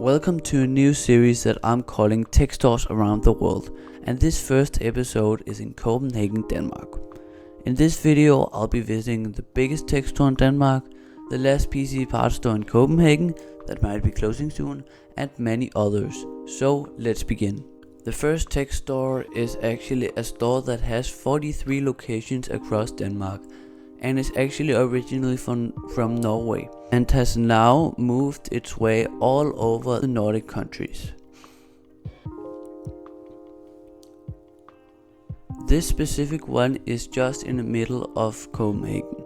Welcome to a new series that I'm calling Tech Stores Around the World, and this first episode is in Copenhagen, Denmark. In this video I'll be visiting the biggest tech store in Denmark, the last PC parts store in Copenhagen that might be closing soon, and many others. So let's begin. The first tech store is actually a store that has 43 locations across Denmark and is actually originally from Norway and has now moved its way all over the Nordic countries. This specific one is just in the middle of Copenhagen.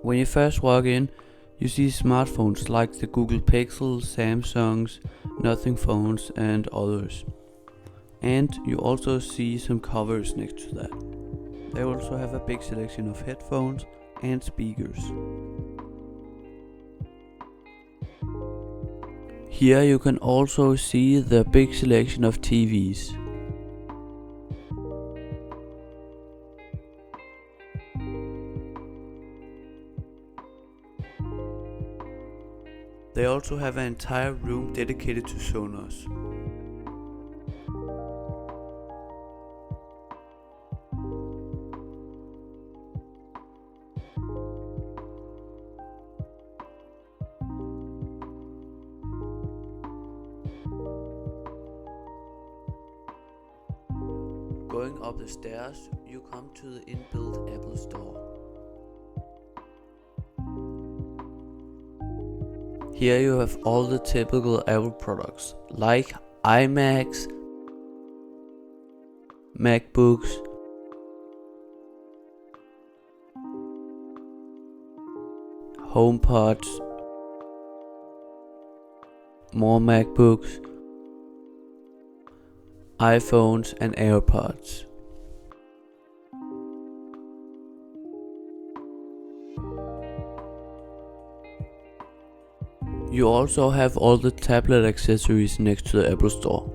When you first walk in, you see smartphones like the Google Pixel, Samsungs, Nothing phones and others. And you also see some covers next to that. They also have a big selection of headphones and speakers. Here you can also see the big selection of TVs. They also have an entire room dedicated to Sonos. Going up the stairs, you come to the inbuilt Apple store. Here you have all the typical Apple products like iMacs, MacBooks, HomePods, more MacBooks, iPhones and AirPods. You also have all the tablet accessories next to the Apple Store.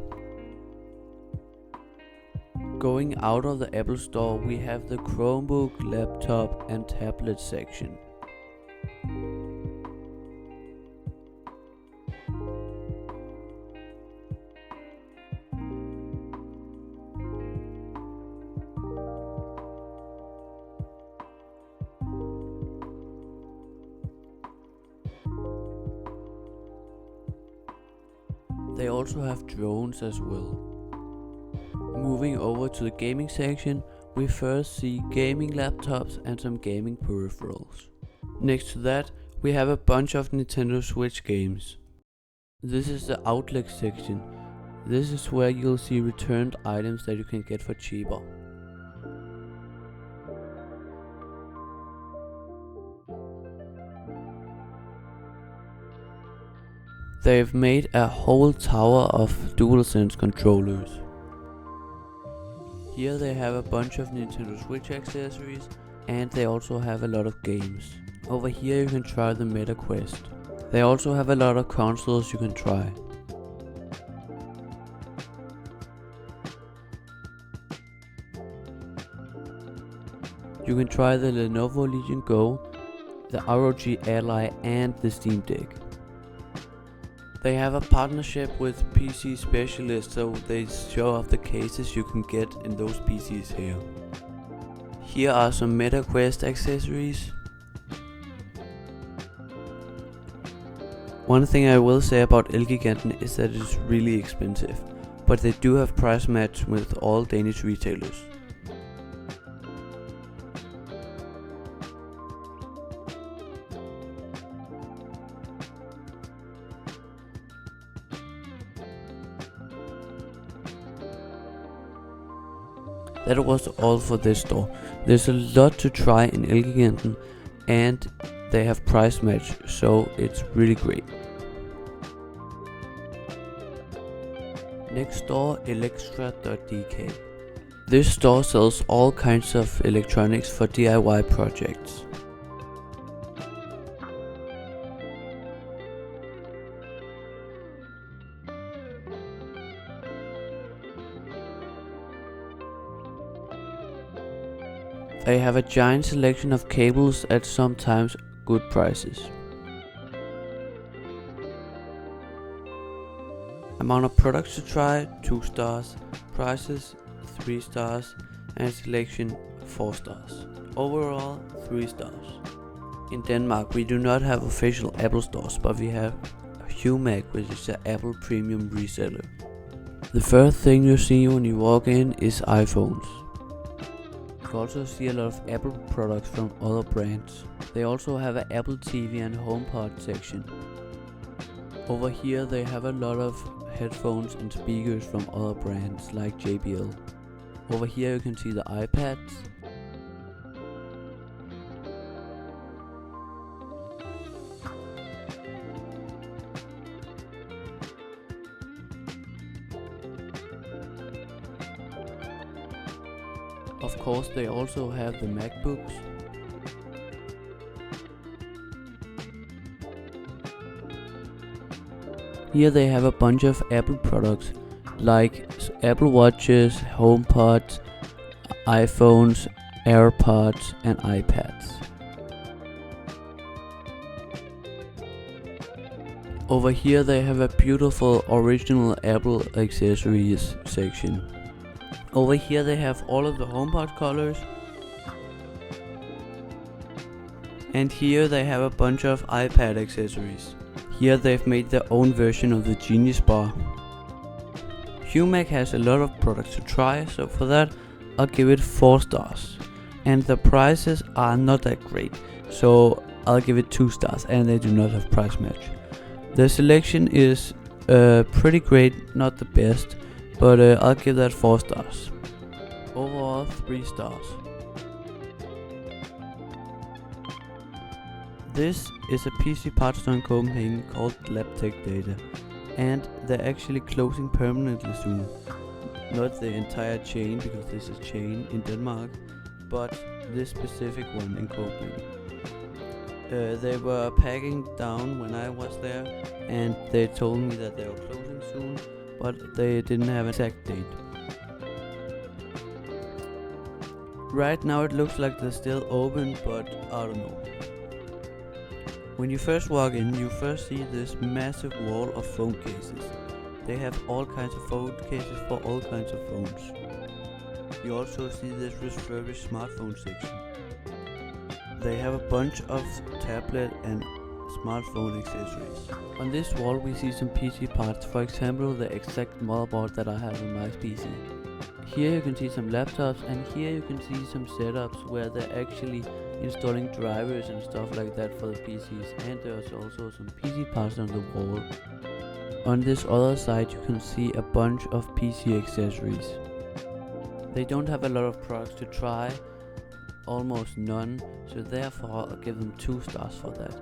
Going out of the Apple Store, we have the Chromebook, laptop and tablet section. They also have drones as well. Moving over to the gaming section, we first see gaming laptops and some gaming peripherals. Next to that, we have a bunch of Nintendo Switch games. This is the outlet section. This is where you'll see returned items that you can get for cheaper. They've made a whole tower of DualSense controllers. Here they have a bunch of Nintendo Switch accessories and they also have a lot of games. Over here you can try the Meta Quest. They also have a lot of consoles you can try. You can try the Lenovo Legion Go, the ROG Ally and the Steam Deck. They have a partnership with PC Specialists, so they show off the cases you can get in those PCs here. Here are some Meta Quest accessories. One thing I will say about Elgiganten is that it's really expensive, but they do have price match with all Danish retailers. That was all for this store. There's a lot to try in Elgiganten and they have price match, so it's really great. Next store, Elextra.dk. This store sells all kinds of electronics for DIY projects. They have a giant selection of cables at sometimes good prices. Amount of products to try, 2 stars. Prices, 3 stars. And selection, 4 stars. Overall, 3 stars. In Denmark, we do not have official Apple stores, but we have Humac, which is an Apple premium reseller. The first thing you see when you walk in is iPhones. You also see a lot of Apple products from other brands. They also have an Apple TV and HomePod section. Over here they have a lot of headphones and speakers from other brands like JBL. Over here you can see the iPads. Of course, they also have the MacBooks. Here they have a bunch of Apple products like Apple Watches, HomePods, iPhones, AirPods and iPads. Over here they have a beautiful original Apple accessories section. Over here they have all of the HomePod colors. And here they have a bunch of iPad accessories. Here they've made their own version of the Genius Bar. Humac has a lot of products to try, so for that I'll give it 4 stars. And the prices are not that great, so I'll give it 2 stars, and they do not have price match. The selection is pretty great, not the best, but I'll give that 4 stars. Overall 3 stars. This is a PC part store in Copenhagen called Labtech Data, and they're actually closing permanently soon. Not the entire chain, because this is chain in Denmark, but this specific one in Copenhagen. They were packing down when I was there, and they told me that they were closing soon, but they didn't have an exact date. Right now it looks like they're still open, but I don't know. When you first walk in, you first see this massive wall of phone cases. They have all kinds of phone cases for all kinds of phones. You also see this refurbished smartphone section. They have a bunch of tablet and smartphone accessories. On this wall we see some PC parts, for example the exact motherboard that I have on my PC. Here you can see some laptops, and here you can see some setups where they're actually installing drivers and stuff like that for the PCs, and there's also some PC parts on the wall. On this other side you can see a bunch of PC accessories. They don't have a lot of products to try, almost none, so therefore I'll give them 2 stars for that.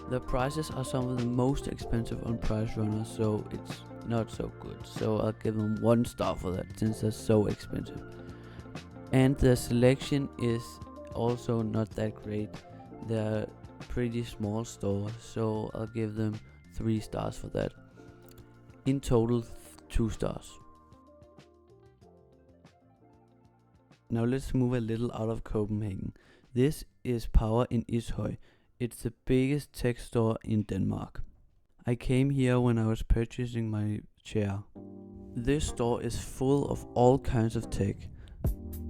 The prices are some of the most expensive on Price Runner, so it's not so good, so I'll give them 1 star for that since they're so expensive. And the selection is also not that great. They're pretty small stores, so I'll give them 3 stars for that. In total 2 stars. Now let's move a little out of Copenhagen. This is Power in Ishøj. It's the biggest tech store in Denmark. I came here when I was purchasing my chair. This store is full of all kinds of tech.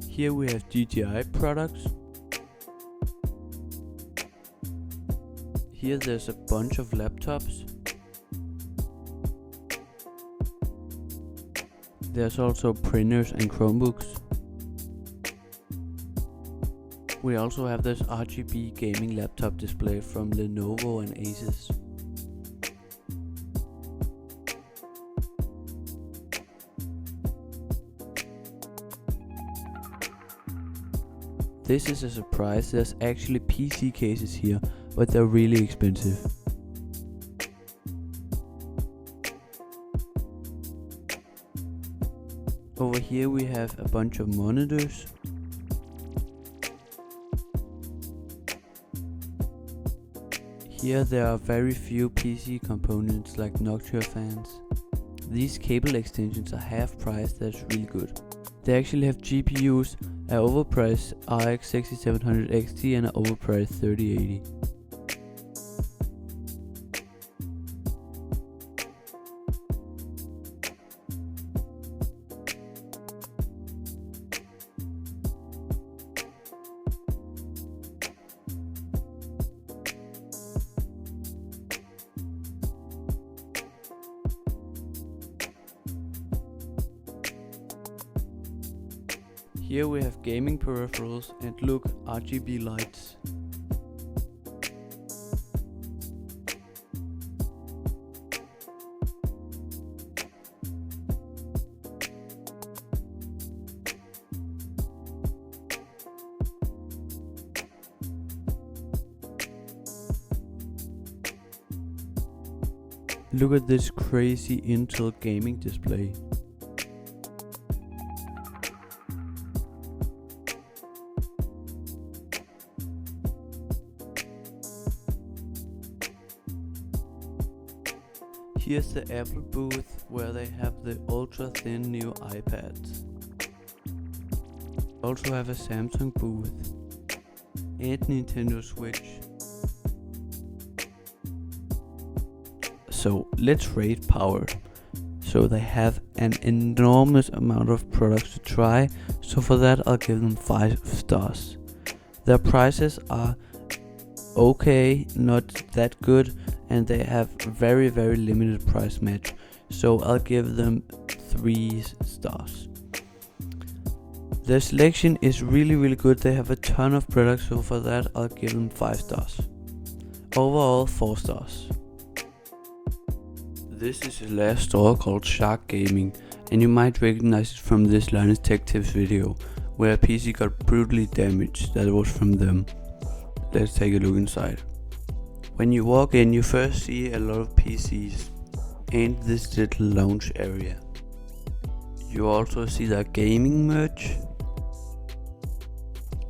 Here we have DJI products. Here there's a bunch of laptops. There's also printers and Chromebooks. We also have this RGB gaming laptop display from Lenovo and Asus. This is a surprise, there's actually PC cases here, but they're really expensive. Over here we have a bunch of monitors. Here there are very few PC components like Noctua fans. These cable extensions are half price, that's really good. They actually have GPUs, an overpriced RX 6700 XT and an overpriced 3080. Here we have gaming peripherals and look, RGB lights. Look at this crazy Intel gaming display. Here's the Apple booth where they have the ultra thin new iPads. Also have a Samsung booth and Nintendo Switch. So let's rate power. So they have an enormous amount of products to try, so for that I'll give them 5 stars. Their prices are okay, not that good, and they have very limited price match, so I'll give them 3 stars. Their selection is really good. They have a ton of products, so for that I'll give them 5 stars. Overall 4 stars. This is a last store called Shark Gaming, and you might recognize it from this Labtech tips video where a PC got brutally damaged. That was from them. Let's take a look inside. When you walk in, you first see a lot of PCs and this little lounge area. You also see their gaming merch.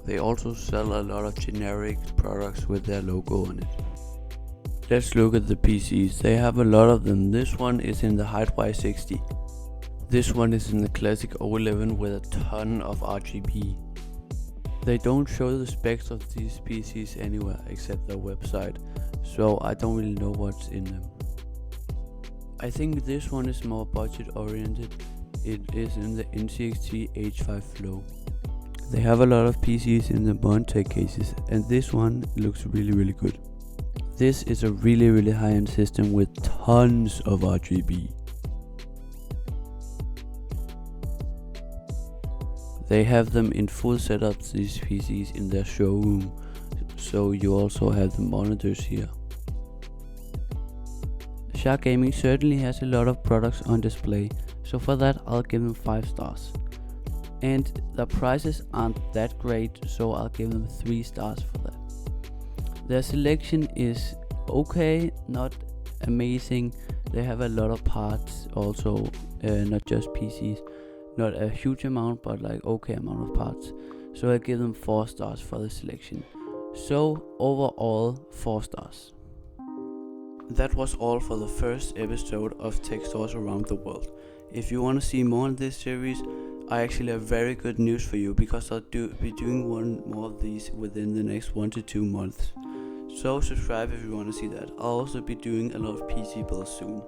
They also sell a lot of generic products with their logo on it. Let's look at the PCs. They have a lot of them. This one is in the Height Y60. This one is in the classic O11 with a ton of RGB. They don't show the specs of these PCs anywhere except their website, so I don't really know what's in them. I think this one is more budget oriented. It is in the NCXT H5 Flow. They have a lot of PCs in the Montech cases, and this one looks really good. This is a really high-end system with tons of RGB. They have them in full setups, these PCs, in their showroom, so you also have the monitors here. Shark Gaming certainly has a lot of products on display, so for that I'll give them 5 stars. And the prices aren't that great, so I'll give them 3 stars for that. Their selection is okay, not amazing. They have a lot of parts also, not just PCs. Not a huge amount, but like okay amount of parts. So I give them 4 stars for the selection. So overall 4 stars. That was all for the first episode of Tech Stores Around the World. If you want to see more in this series, I actually have very good news for you, because I'll be doing one more of these within the next 1 to 2 months. So subscribe if you want to see that. I'll also be doing a lot of PC builds soon.